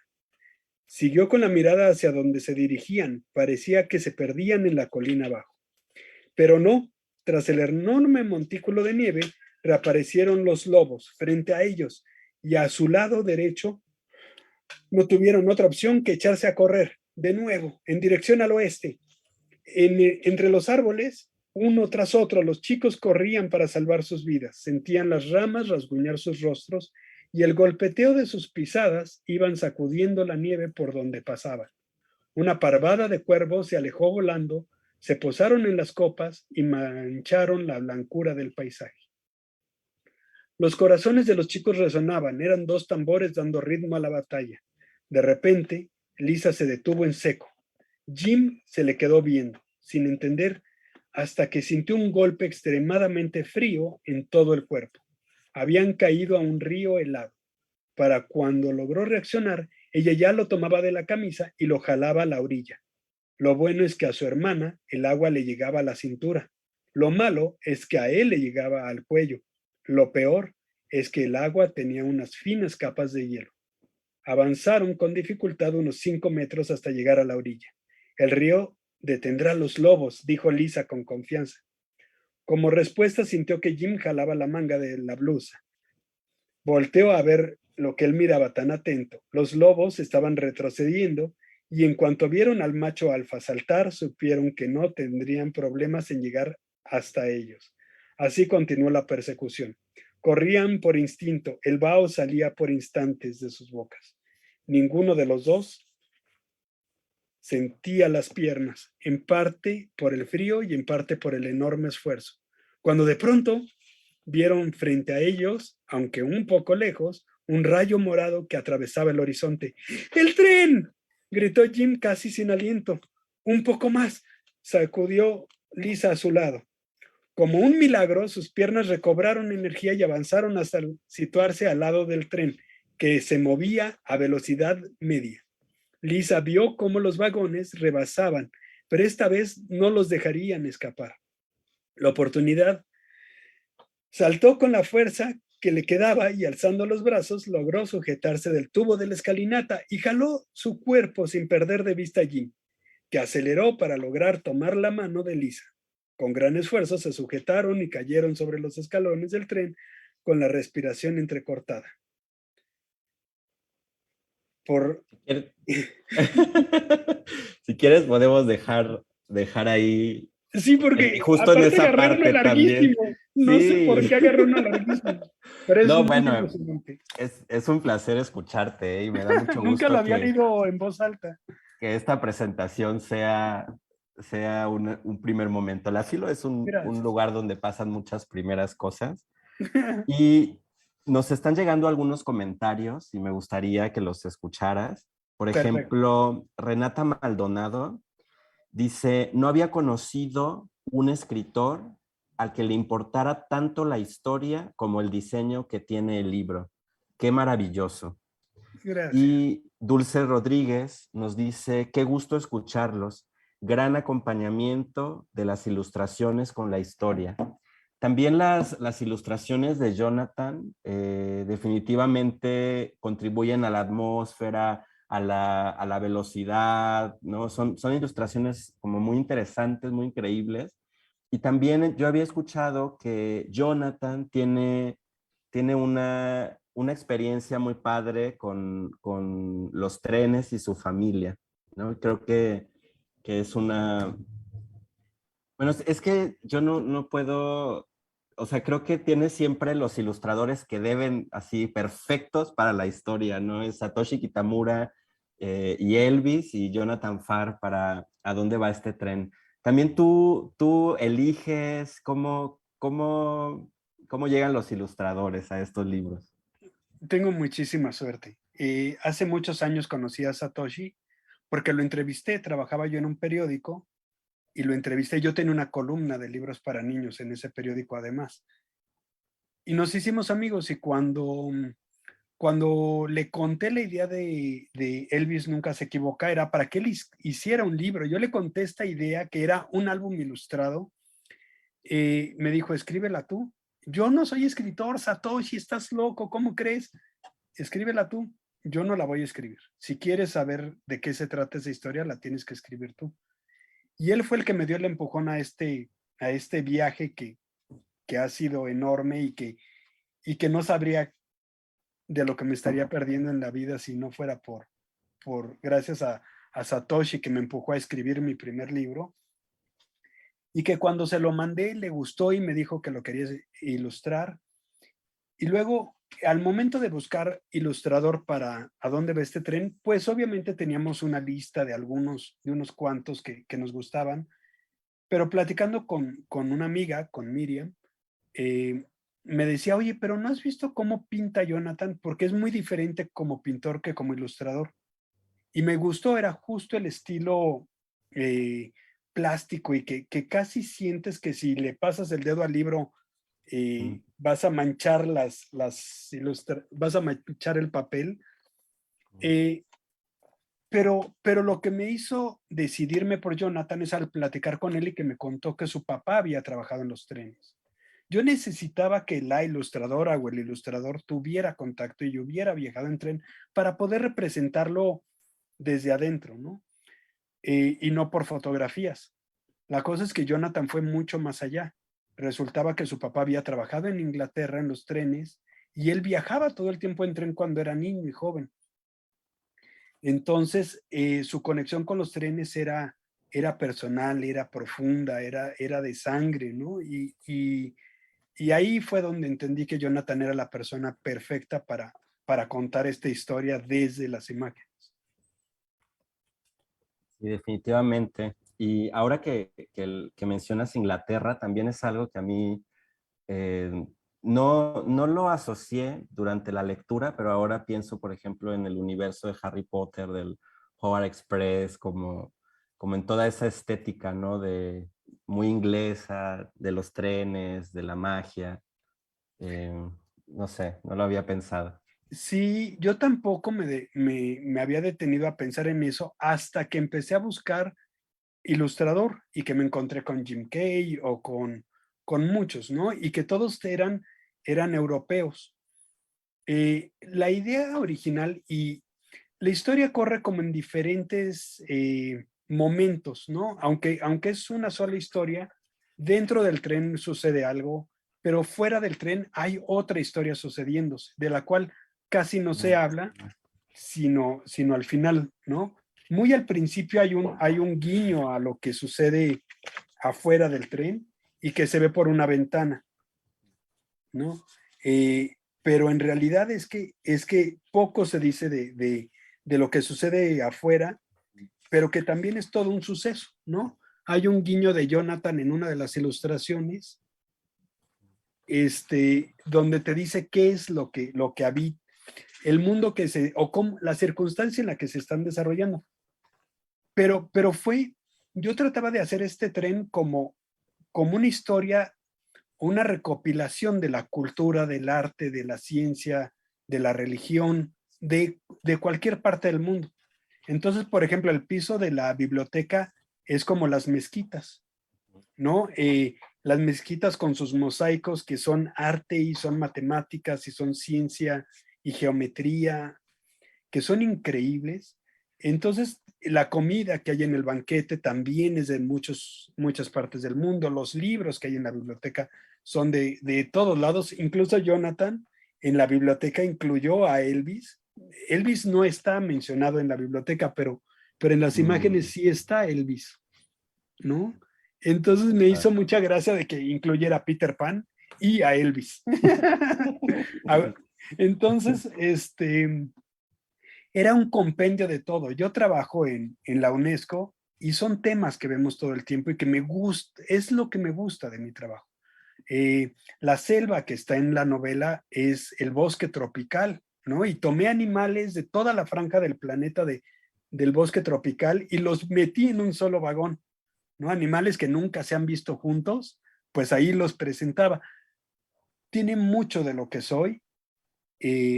Speaker 2: Siguió con la mirada hacia donde se dirigían. Parecía que se perdían en la colina abajo. Pero no, tras el enorme montículo de nieve, reaparecieron los lobos frente a ellos y a su lado derecho no tuvieron otra opción que echarse a correr, de nuevo, en dirección al oeste. Entre los árboles, uno tras otro, los chicos corrían para salvar sus vidas. Sentían las ramas rasguñar sus rostros y el golpeteo de sus pisadas iban sacudiendo la nieve por donde pasaban. Una parvada de cuervos se alejó volando, se posaron en las copas y mancharon la blancura del paisaje. Los corazones de los chicos resonaban, eran 2 tambores dando ritmo a la batalla. De repente, Lisa se detuvo en seco. Jim se le quedó viendo, sin entender, hasta que sintió un golpe extremadamente frío en todo el cuerpo. Habían caído a un río helado. Para cuando logró reaccionar, ella ya lo tomaba de la camisa y lo jalaba a la orilla. Lo bueno es que a su hermana el agua le llegaba a la cintura. Lo malo es que a él le llegaba al cuello. Lo peor es que el agua tenía unas finas capas de hielo. Avanzaron con dificultad unos 5 metros hasta llegar a la orilla. El río detendrá a los lobos, dijo Lisa con confianza. Como respuesta sintió que Jim jalaba la manga de la blusa. Volteó a ver lo que él miraba tan atento. Los lobos estaban retrocediendo y en cuanto vieron al macho alfa saltar, supieron que no tendrían problemas en llegar hasta ellos. Así continuó la persecución. Corrían por instinto, el vaho salía por instantes de sus bocas. Ninguno de los dos sentía las piernas, en parte por el frío y en parte por el enorme esfuerzo. Cuando de pronto vieron frente a ellos, aunque un poco lejos, un rayo morado que atravesaba el horizonte. ¡El tren!, gritó Jim casi sin aliento. Un poco más, sacudió Lisa a su lado. Como un milagro, sus piernas recobraron energía y avanzaron hasta situarse al lado del tren, que se movía a velocidad media. Lisa vio cómo los vagones rebasaban, pero esta vez no los dejarían escapar. La oportunidad saltó con la fuerza que le quedaba y alzando los brazos logró sujetarse del tubo de la escalinata y jaló su cuerpo sin perder de vista a Jim, que aceleró para lograr tomar la mano de Lisa. Con gran esfuerzo se sujetaron y cayeron sobre los escalones del tren con la respiración entrecortada.
Speaker 1: Si quieres podemos dejar ahí
Speaker 2: Sí, porque
Speaker 1: Justo en
Speaker 2: aparte
Speaker 1: esa
Speaker 2: agarré uno
Speaker 1: parte también.
Speaker 2: larguísimo. No sé por
Speaker 1: Sí.
Speaker 2: qué agarré uno larguísimo, pero es
Speaker 1: No,
Speaker 2: muy
Speaker 1: bueno,
Speaker 2: emocionante.
Speaker 1: es un placer escucharte, y me da mucho
Speaker 2: Nunca lo
Speaker 1: gusto
Speaker 2: había leído en voz alta.
Speaker 1: que esta presentación sea un primer momento. El asilo es un
Speaker 2: Gracias.
Speaker 1: lugar donde pasan muchas primeras cosas y nos están llegando algunos comentarios y me gustaría que los escucharas. Por
Speaker 2: Perfecto.
Speaker 1: ejemplo, Renata Maldonado dice, no había conocido un escritor al que le importara tanto la historia como el diseño que tiene el libro. Qué maravilloso.
Speaker 2: Gracias.
Speaker 1: Y Dulce Rodríguez nos dice, qué gusto escucharlos, gran acompañamiento de las ilustraciones con la historia. También las ilustraciones de Jonathan definitivamente contribuyen a la atmósfera, a la velocidad, ¿no? Son ilustraciones como muy interesantes, muy increíbles. Y también yo había escuchado que Jonathan tiene una experiencia muy padre con los trenes y su familia, ¿no? Creo que es una... Bueno, es que yo no puedo, o sea, creo que tiene siempre los ilustradores que deben, así, perfectos para la historia, ¿no? Es Satoshi Kitamura y Elvis y Jonathan Farr para a dónde va este tren. También tú eliges cómo llegan los ilustradores a estos libros.
Speaker 2: Tengo muchísima suerte. Hace muchos años conocí a Satoshi porque lo entrevisté, trabajaba yo en un periódico y lo entrevisté. Yo tenía una columna de libros para niños en ese periódico además. Y nos hicimos amigos y cuando le conté la idea de Elvis Nunca se equivoca, era para que él hiciera un libro. Yo le conté esta idea que era un álbum ilustrado. Me dijo, escríbela tú. Yo no soy escritor, Satoshi, estás loco, ¿cómo crees? Escríbela tú. Yo no la voy a escribir. Si quieres saber de qué se trata esa historia, la tienes que escribir tú. Y él fue el que me dio el empujón a este viaje que ha sido enorme y que no sabría de lo que me estaría perdiendo en la vida si no fuera gracias a Satoshi que me empujó a escribir mi primer libro y que cuando se lo mandé le gustó y me dijo que lo quería ilustrar. Y luego, al momento de buscar ilustrador para a dónde va este tren, pues obviamente teníamos una lista de unos cuantos que nos gustaban, pero platicando con una amiga, con Miriam, eh, me decía, oye, pero ¿no has visto cómo pinta Jonathan? Porque es muy diferente como pintor que como ilustrador. Y me gustó, era justo el estilo eh, plástico y que casi sientes que si le pasas el dedo al libro
Speaker 1: Mm.
Speaker 2: vas a manchar vas a manchar el papel. Eh, pero lo que me hizo decidirme por Jonathan es al platicar con él y que me contó que su papá había trabajado en los trenes. Yo necesitaba que la ilustradora o el ilustrador tuviera contacto y hubiera viajado en tren para poder representarlo desde adentro, ¿no? Y no por fotografías. La cosa es que Jonathan fue mucho más allá. Resultaba que su papá había trabajado en Inglaterra en los trenes y él viajaba todo el tiempo en tren cuando era niño y joven. Entonces, su conexión con los trenes era personal, era profunda, era de sangre, ¿no? Y ahí fue donde entendí que Jonathan era la persona perfecta para contar esta historia desde las imágenes.
Speaker 1: Sí, definitivamente. Y ahora que mencionas Inglaterra, también es algo que a mí eh, no lo asocié durante la lectura, pero ahora pienso, por ejemplo, en el universo de Harry Potter, del Hogwarts Express, como en toda esa estética, ¿no? Muy inglesa, de los trenes, de la magia. Eh, no sé, no lo había pensado.
Speaker 2: Sí, yo tampoco me había detenido a pensar en eso hasta que empecé a buscar ilustrador y que me encontré con Jim Kay o con muchos, ¿no? Y que todos eran europeos. La idea original y la historia corre como en diferentes momentos, ¿no? Aunque es una sola historia, dentro del tren sucede algo, pero fuera del tren hay otra historia sucediéndose, de la cual casi no se habla, sino al final, ¿no? Muy al principio hay un guiño a lo que sucede afuera del tren y que se ve por una ventana, ¿no? Pero en realidad es que poco se dice de lo que sucede afuera, pero que también es todo un suceso, ¿no? Hay un guiño de Jonathan en una de las ilustraciones, donde te dice qué es lo que habita, el mundo o cómo, la circunstancia en la que se están desarrollando. Pero yo trataba de hacer este tren como una historia, una recopilación de la cultura, del arte, de la ciencia, de la religión, de cualquier parte del mundo. Entonces, por ejemplo, el piso de la biblioteca es como las mezquitas, ¿no? Las mezquitas con sus mosaicos que son arte y son matemáticas y son ciencia y geometría, que son increíbles. Entonces, la comida que hay en el banquete también es de muchas partes del mundo. Los libros que hay en la biblioteca son de todos lados. Incluso Jonathan en la biblioteca incluyó a Elvis. Elvis no está mencionado en la biblioteca, pero en las imágenes sí está Elvis, ¿no? Entonces me hizo mucha gracia de que incluyera a Peter Pan y a Elvis. Entonces, era un compendio de todo. Yo trabajo en la UNESCO y son temas que vemos todo el tiempo y que me gusta, es lo que me gusta de mi trabajo. La selva que está en la novela es el bosque tropical, ¿no? Y tomé animales de toda la franja del planeta del bosque tropical y los metí en un solo vagón, ¿no? Animales que nunca se han visto juntos, pues ahí los presentaba. Tiene mucho de lo que soy,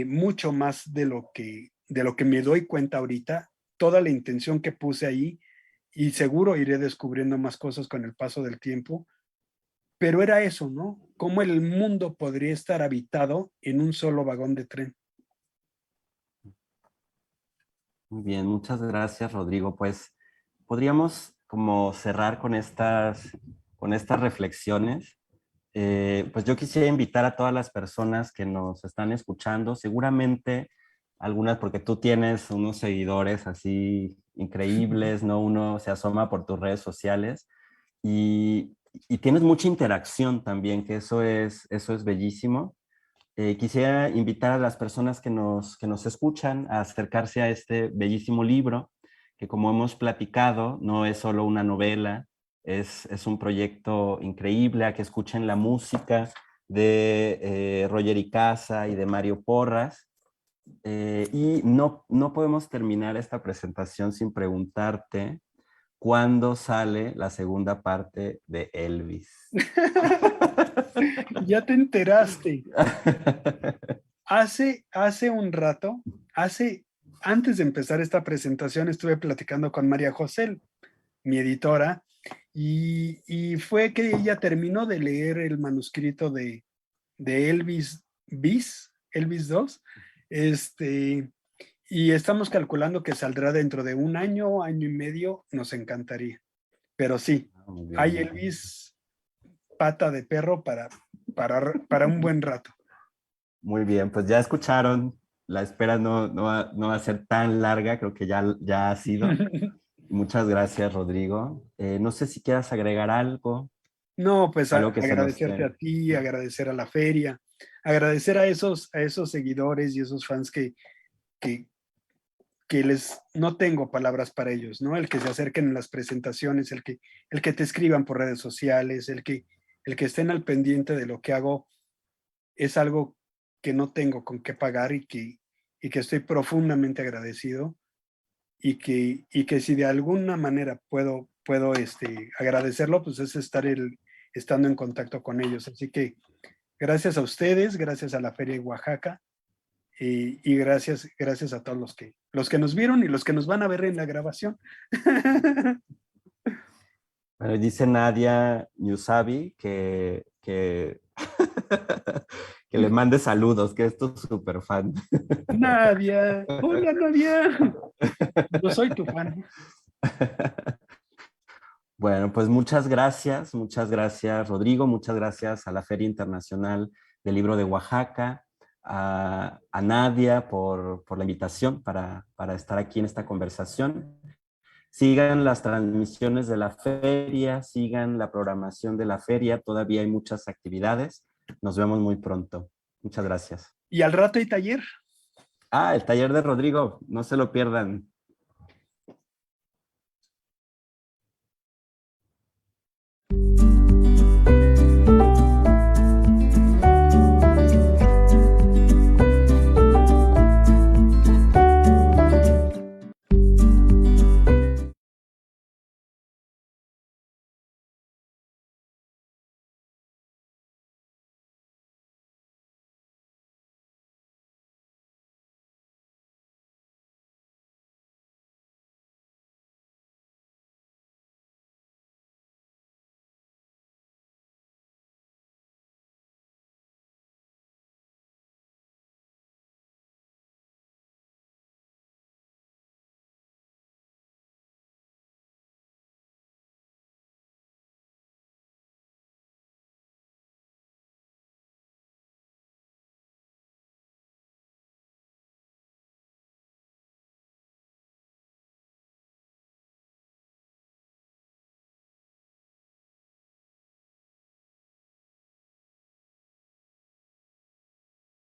Speaker 2: mucho más de lo que me doy cuenta ahorita, toda la intención que puse ahí, y seguro iré descubriendo más cosas con el paso del tiempo, pero era eso, ¿no? Cómo el mundo podría estar habitado en un solo vagón de tren.
Speaker 1: Muy bien, muchas gracias, Rodrigo. Pues podríamos como cerrar con estas reflexiones. Pues yo quisiera invitar a todas las personas que nos están escuchando, seguramente algunas porque tú tienes unos seguidores así increíbles, ¿no? Uno se asoma por tus redes sociales y tienes mucha interacción también, que eso es bellísimo. Quisiera invitar a las personas que nos escuchan a acercarse a este bellísimo libro, que como hemos platicado, no es solo una novela, es un proyecto increíble, a que escuchen la música de Roger Icaza y de Mario Porras. Y no podemos terminar esta presentación sin preguntarte cuándo sale la segunda parte de Elvis.
Speaker 2: Ya te enteraste. Hace un rato, antes de empezar esta presentación, estuve platicando con María José, mi editora, y fue que ella terminó de leer el manuscrito de Elvis 2, y estamos calculando que saldrá dentro de un año, año y medio, nos encantaría. Pero sí, hay Elvis pata de perro para un buen rato.
Speaker 1: Muy bien, pues ya escucharon, la espera no va a ser tan larga, creo que ya ha sido. Muchas gracias, Rodrigo. No sé si quieras agregar algo,
Speaker 2: No, pues
Speaker 1: algo que se nos
Speaker 2: agradecerte
Speaker 1: quede.
Speaker 2: a ti, agradecer a la feria, agradecer a esos seguidores y esos fans que, no tengo palabras para ellos, ¿no? El que se acerquen en las presentaciones, el que te escriban por redes sociales, el que estén al pendiente de lo que hago, es algo que no tengo con qué pagar y que estoy profundamente agradecido y que si de alguna manera puedo agradecerlo, pues es estando en contacto con ellos. Así que gracias a ustedes, gracias a la Feria de Oaxaca y gracias a todos los que nos vieron y los que nos van a ver en la grabación.
Speaker 1: Bueno, dice Nadia Newsabi que le mande saludos, que es tu super fan.
Speaker 2: Nadia, hola Nadia, yo soy tu fan.
Speaker 1: Bueno, pues muchas gracias Rodrigo, muchas gracias a la Feria Internacional del Libro de Oaxaca, a Nadia por la invitación para estar aquí en esta conversación. Sigan las transmisiones de la feria, sigan la programación de la feria, todavía hay muchas actividades. Nos vemos muy pronto. Muchas gracias.
Speaker 2: Y al rato hay taller.
Speaker 1: Ah, el taller de Rodrigo, no se lo pierdan.